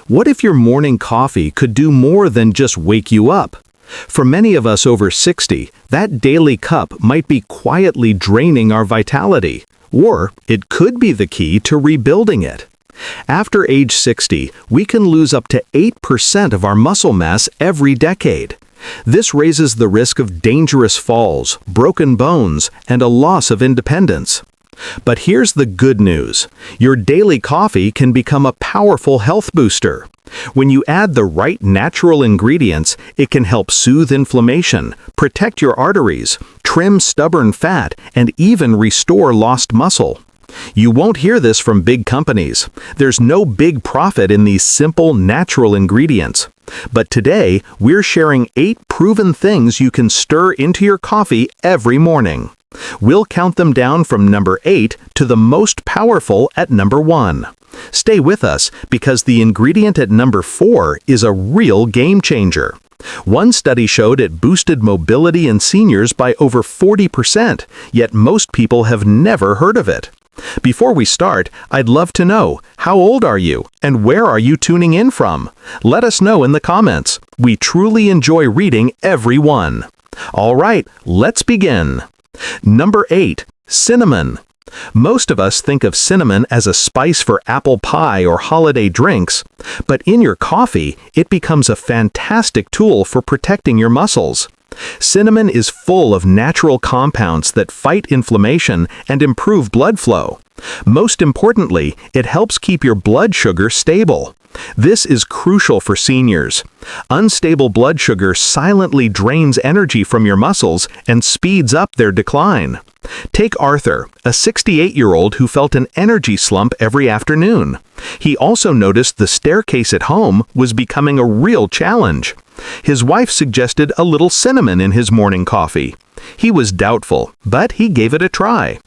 What if your morning coffee could do more than just wake you up? For many of us over 60, that daily cup might be quietly draining our vitality, or it could be the key to rebuilding it. After age 60, we can lose up to 8% of our muscle mass every decade. This raises the risk of dangerous falls, broken bones, and a loss of independence. But here's the good news. Your daily coffee can become a powerful health booster. When you add the right natural ingredients, it can help soothe inflammation, protect your arteries, trim stubborn fat, and even restore lost muscle. You won't hear this from big companies. There's no big profit in these simple, natural ingredients. But today, we're sharing 8 proven things you can stir into your coffee every morning. We'll count them down from number 8 to the most powerful at number 1. Stay with us because the ingredient at number 4 is a real game changer. One study showed it boosted mobility in seniors by over 40%, yet most people have never heard of it. Before we start, I'd love to know, how old are you and where are you tuning in from? Let us know in the comments. We truly enjoy reading every one. All right, let's begin. Number 8. Cinnamon. Most of us think of cinnamon as a spice for apple pie or holiday drinks, but in your coffee, it becomes a fantastic tool for protecting your muscles. Cinnamon is full of natural compounds that fight inflammation and improve blood flow. Most importantly, it helps keep your blood sugar stable. This is crucial for seniors. Unstable blood sugar silently drains energy from your muscles and speeds up their decline. Take Arthur, a 68-year-old who felt an energy slump every afternoon. He also noticed the staircase at home was becoming a real challenge. His wife suggested a little cinnamon in his morning coffee. He was doubtful, but he gave it a try.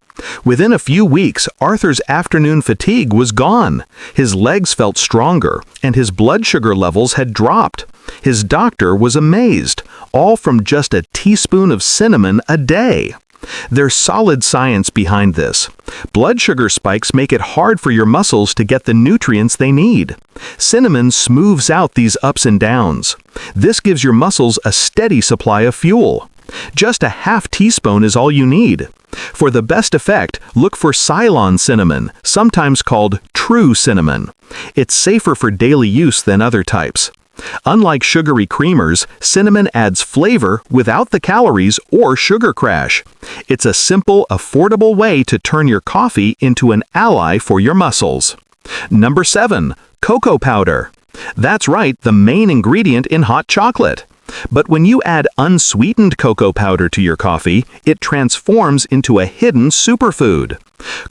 Within a few weeks, Arthur's afternoon fatigue was gone. His legs felt stronger, and his blood sugar levels had dropped. His doctor was amazed, all from just a teaspoon of cinnamon a day. There's solid science behind this. Blood sugar spikes make it hard for your muscles to get the nutrients they need. Cinnamon smooths out these ups and downs. This gives your muscles a steady supply of fuel. Just a half teaspoon is all you need. For the best effect, look for Ceylon cinnamon, sometimes called true cinnamon. It's safer for daily use than other types. Unlike sugary creamers, cinnamon adds flavor without the calories or sugar crash. It's a simple, affordable way to turn your coffee into an ally for your muscles. Number 7. Cocoa powder. That's right, the main ingredient in hot chocolate. But when you add unsweetened cocoa powder to your coffee, it transforms into a hidden superfood.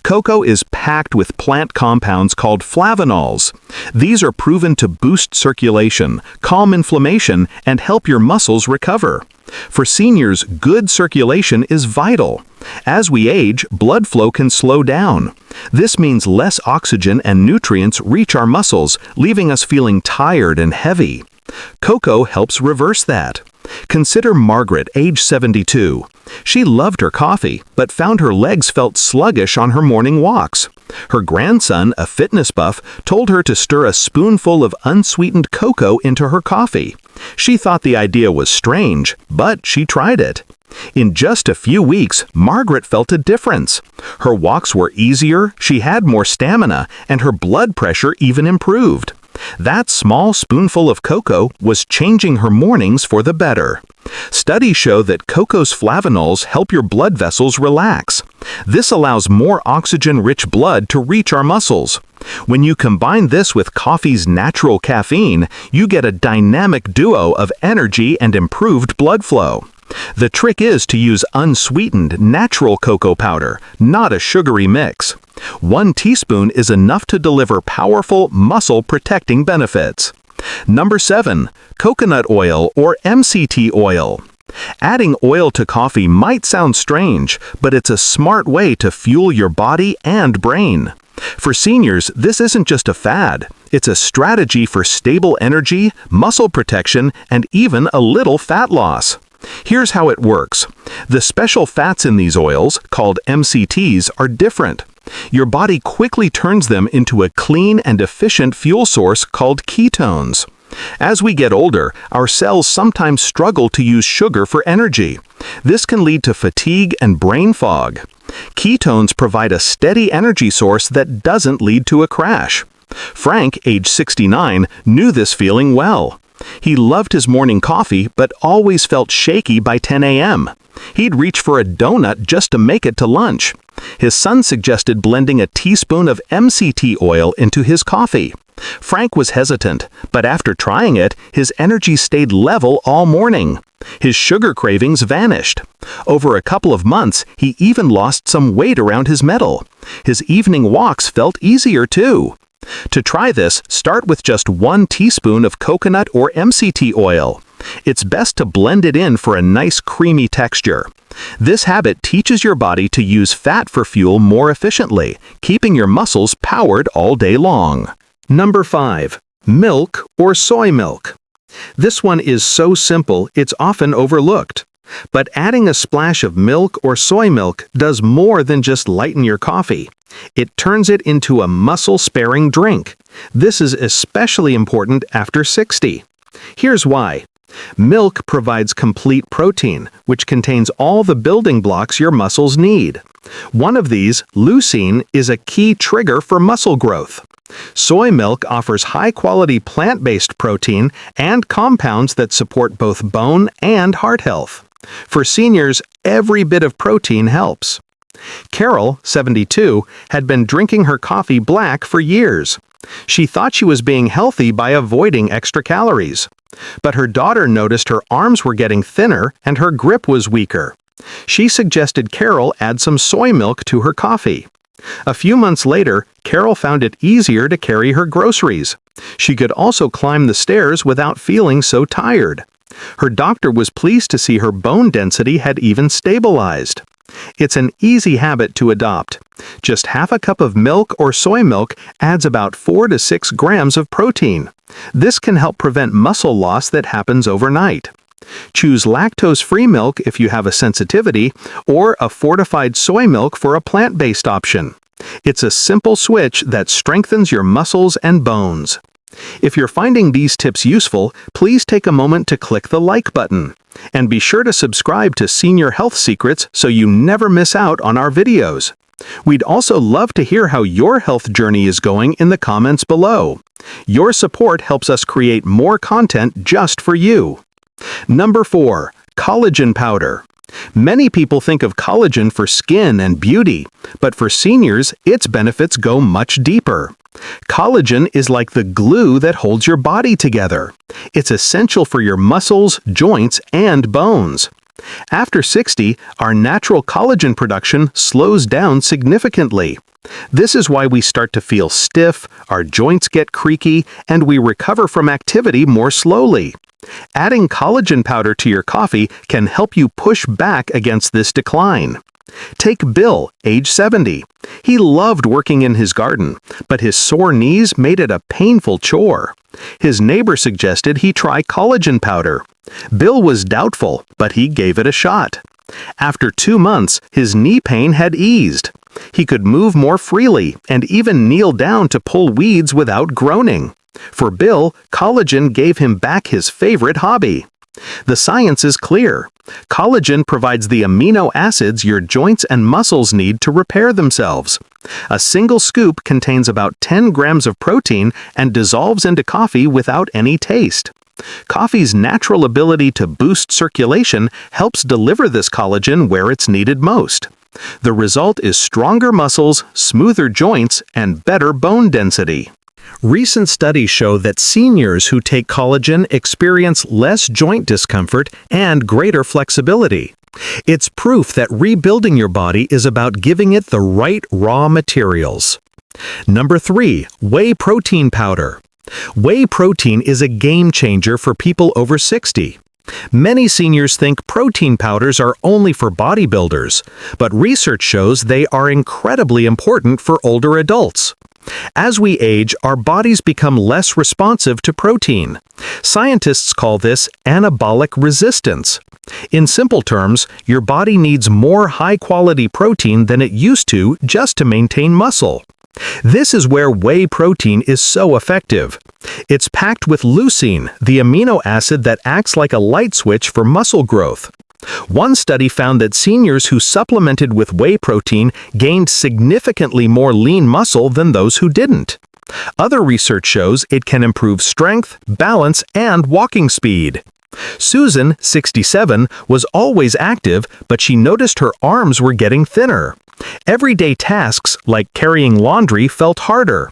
Cocoa is packed with plant compounds called flavanols. These are proven to boost circulation, calm inflammation, and help your muscles recover. For seniors, good circulation is vital. As we age, blood flow can slow down. This means less oxygen and nutrients reach our muscles, leaving us feeling tired and heavy. Cocoa helps reverse that. Consider Margaret, age 72. She loved her coffee, but found her legs felt sluggish on her morning walks. Her grandson, a fitness buff, told her to stir a spoonful of unsweetened cocoa into her coffee. She thought the idea was strange, but she tried it. In just a few weeks, Margaret felt a difference. Her walks were easier, she had more stamina, and her blood pressure even improved. That small spoonful of cocoa was changing her mornings for the better. Studies show that cocoa's flavanols help your blood vessels relax. This allows more oxygen-rich blood to reach our muscles. When you combine this with coffee's natural caffeine, you get a dynamic duo of energy and improved blood flow. The trick is to use unsweetened, natural cocoa powder, not a sugary mix. 1 teaspoon is enough to deliver powerful, muscle-protecting benefits. Number 7. Coconut oil or MCT oil. Adding oil to coffee might sound strange, but it's a smart way to fuel your body and brain. For seniors, this isn't just a fad. It's a strategy for stable energy, muscle protection, and even a little fat loss. Here's how it works. The special fats in these oils, called MCTs, are different. Your body quickly turns them into a clean and efficient fuel source called ketones. As we get older, our cells sometimes struggle to use sugar for energy. This can lead to fatigue and brain fog. Ketones provide a steady energy source that doesn't lead to a crash. Frank, age 69, knew this feeling well. He loved his morning coffee but always felt shaky by 10 a.m. He'd reach for a donut just to make it to lunch. His son suggested blending a teaspoon of MCT oil into his coffee. Frank was hesitant, but after trying it, his energy stayed level all morning. His sugar cravings vanished. Over a couple of months, he even lost some weight around his middle. His evening walks felt easier too. To try this, start with just 1 teaspoon of coconut or MCT oil. It's best to blend it in for a nice creamy texture. This habit teaches your body to use fat for fuel more efficiently, keeping your muscles powered all day long. Number 5. Milk or soy milk. This one is so simple it's often overlooked. But adding a splash of milk or soy milk does more than just lighten your coffee. It turns it into a muscle-sparing drink. This is especially important after 60. Here's why. Milk provides complete protein, which contains all the building blocks your muscles need. One of these, leucine, is a key trigger for muscle growth. Soy milk offers high-quality plant-based protein and compounds that support both bone and heart health. For seniors, every bit of protein helps. Carol, 72, had been drinking her coffee black for years. She thought she was being healthy by avoiding extra calories. But her daughter noticed her arms were getting thinner and her grip was weaker. She suggested Carol add some soy milk to her coffee. A few months later, Carol found it easier to carry her groceries. She could also climb the stairs without feeling so tired. Her doctor was pleased to see her bone density had even stabilized. It's an easy habit to adopt. Just half a cup of milk or soy milk adds about 4 to 6 grams of protein. This can help prevent muscle loss that happens overnight. Choose lactose-free milk if you have a sensitivity, or a fortified soy milk for a plant-based option. It's a simple switch that strengthens your muscles and bones. If you're finding these tips useful, please take a moment to click the like button. And be sure to subscribe to Senior Health Secrets so you never miss out on our videos. We'd also love to hear how your health journey is going in the comments below. Your support helps us create more content just for you. Number 4. Collagen powder. Many people think of collagen for skin and beauty, but for seniors, its benefits go much deeper. Collagen is like the glue that holds your body together. It's essential for your muscles, joints, and bones. After 60, our natural collagen production slows down significantly. This is why we start to feel stiff, our joints get creaky, and we recover from activity more slowly. Adding collagen powder to your coffee can help you push back against this decline. Take Bill, age 70. He loved working in his garden, but his sore knees made it a painful chore. His neighbor suggested he try collagen powder. Bill was doubtful, but he gave it a shot. After 2 months, his knee pain had eased. He could move more freely and even kneel down to pull weeds without groaning. For Bill, collagen gave him back his favorite hobby. The science is clear. Collagen provides the amino acids your joints and muscles need to repair themselves. A single scoop contains about 10 grams of protein and dissolves into coffee without any taste. Coffee's natural ability to boost circulation helps deliver this collagen where it's needed most. The result is stronger muscles, smoother joints, and better bone density. Recent studies show that seniors who take collagen experience less joint discomfort and greater flexibility. It's proof that rebuilding your body is about giving it the right raw materials. Number 3. Whey protein powder. Whey protein is a game changer for people over 60. Many seniors think protein powders are only for bodybuilders, but research shows they are incredibly important for older adults. As we age, our bodies become less responsive to protein. Scientists call this anabolic resistance. In simple terms, your body needs more high-quality protein than it used to just to maintain muscle. This is where whey protein is so effective. It's packed with leucine, the amino acid that acts like a light switch for muscle growth. One study found that seniors who supplemented with whey protein gained significantly more lean muscle than those who didn't. Other research shows it can improve strength, balance, and walking speed. Susan, 67, was always active, but she noticed her arms were getting thinner. Everyday tasks, like carrying laundry, felt harder.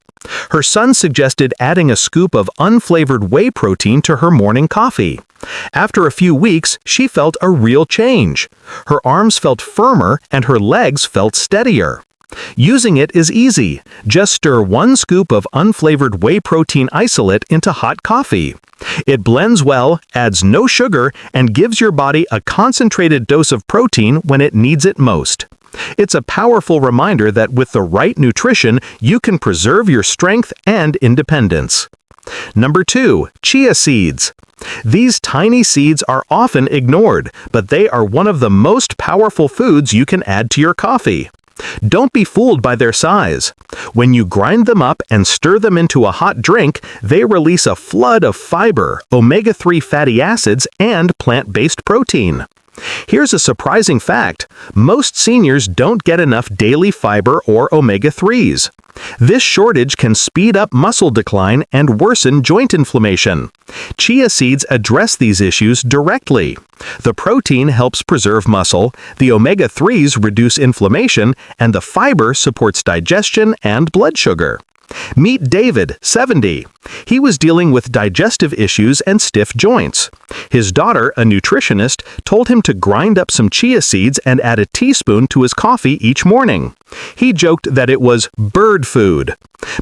Her son suggested adding a scoop of unflavored whey protein to her morning coffee. After a few weeks, she felt a real change. Her arms felt firmer and her legs felt steadier. Using it is easy. Just stir 1 scoop of unflavored whey protein isolate into hot coffee. It blends well, adds no sugar, and gives your body a concentrated dose of protein when it needs it most. It's a powerful reminder that with the right nutrition, you can preserve your strength and independence. Number 2. Chia seeds. These tiny seeds are often ignored, but they are one of the most powerful foods you can add to your coffee. Don't be fooled by their size. When you grind them up and stir them into a hot drink, they release a flood of fiber, omega-3 fatty acids, and plant-based protein. Here's a surprising fact. Most seniors don't get enough daily fiber or omega-3s. This shortage can speed up muscle decline and worsen joint inflammation. Chia seeds address these issues directly. The protein helps preserve muscle, the omega-3s reduce inflammation, and the fiber supports digestion and blood sugar. Meet David, 70. He was dealing with digestive issues and stiff joints. His daughter, a nutritionist, told him to grind up some chia seeds and add a teaspoon to his coffee each morning. He joked that it was bird food.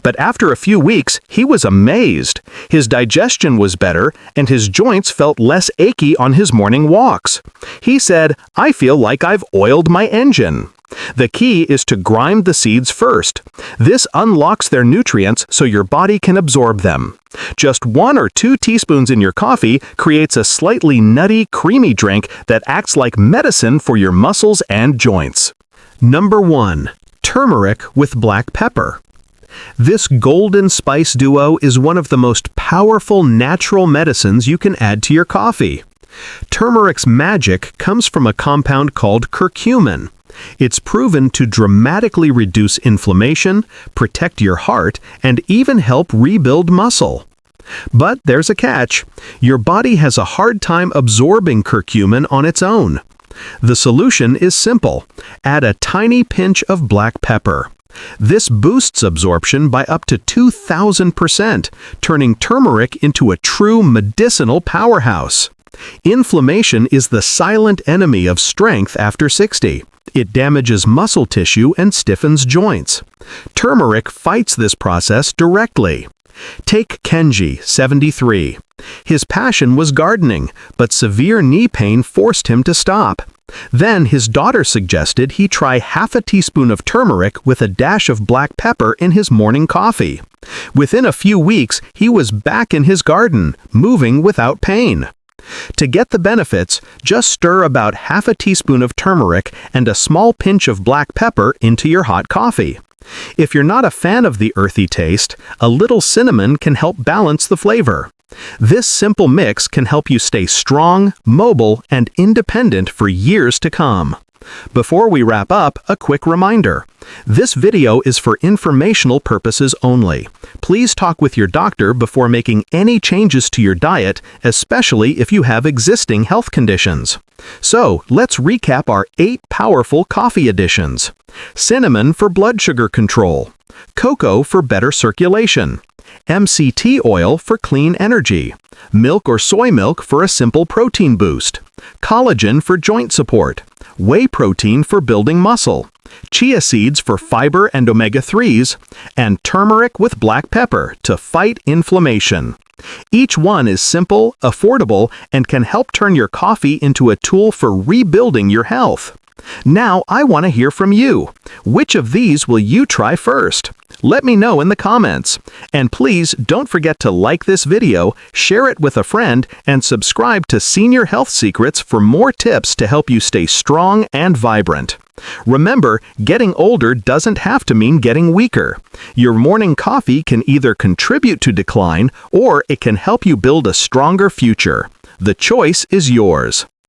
But after a few weeks, he was amazed. His digestion was better, and his joints felt less achy on his morning walks. He said, "I feel like I've oiled my engine." The key is to grind the seeds first. This unlocks their nutrients so your body can absorb them. Just 1 or 2 teaspoons in your coffee creates a slightly nutty, creamy drink that acts like medicine for your muscles and joints. Number 1. Turmeric with black pepper. This golden spice duo is one of the most powerful natural medicines you can add to your coffee. Turmeric's magic comes from a compound called curcumin. It's proven to dramatically reduce inflammation, protect your heart, and even help rebuild muscle. But there's a catch. Your body has a hard time absorbing curcumin on its own. The solution is simple. Add a tiny pinch of black pepper. This boosts absorption by up to 2,000%, turning turmeric into a true medicinal powerhouse. Inflammation is the silent enemy of strength after 60. It damages muscle tissue and stiffens joints. Turmeric fights this process directly. Take Kenji, 73. His passion was gardening, but severe knee pain forced him to stop. Then his daughter suggested he try half a teaspoon of turmeric with a dash of black pepper in his morning coffee. Within a few weeks, he was back in his garden, moving without pain. To get the benefits, just stir about half a teaspoon of turmeric and a small pinch of black pepper into your hot coffee. If you're not a fan of the earthy taste, a little cinnamon can help balance the flavor. This simple mix can help you stay strong, mobile, and independent for years to come. Before we wrap up, a quick reminder. This video is for informational purposes only. Please talk with your doctor before making any changes to your diet, especially if you have existing health conditions. So, let's recap our 8 powerful coffee additions. Cinnamon for blood sugar control. Cocoa for better circulation. MCT oil for clean energy. Milk or soy milk for a simple protein boost. Collagen for joint support. Whey protein for building muscle. Chia seeds for fiber and omega-3s. And turmeric with black pepper to fight inflammation. Each one is simple, affordable, and can help turn your coffee into a tool for rebuilding your health. Now I want to hear from you. Which of these will you try first? Let me know in the comments. And please don't forget to like this video, share it with a friend, and subscribe to Senior Health Secrets for more tips to help you stay strong and vibrant. Remember, getting older doesn't have to mean getting weaker. Your morning coffee can either contribute to decline or it can help you build a stronger future. The choice is yours.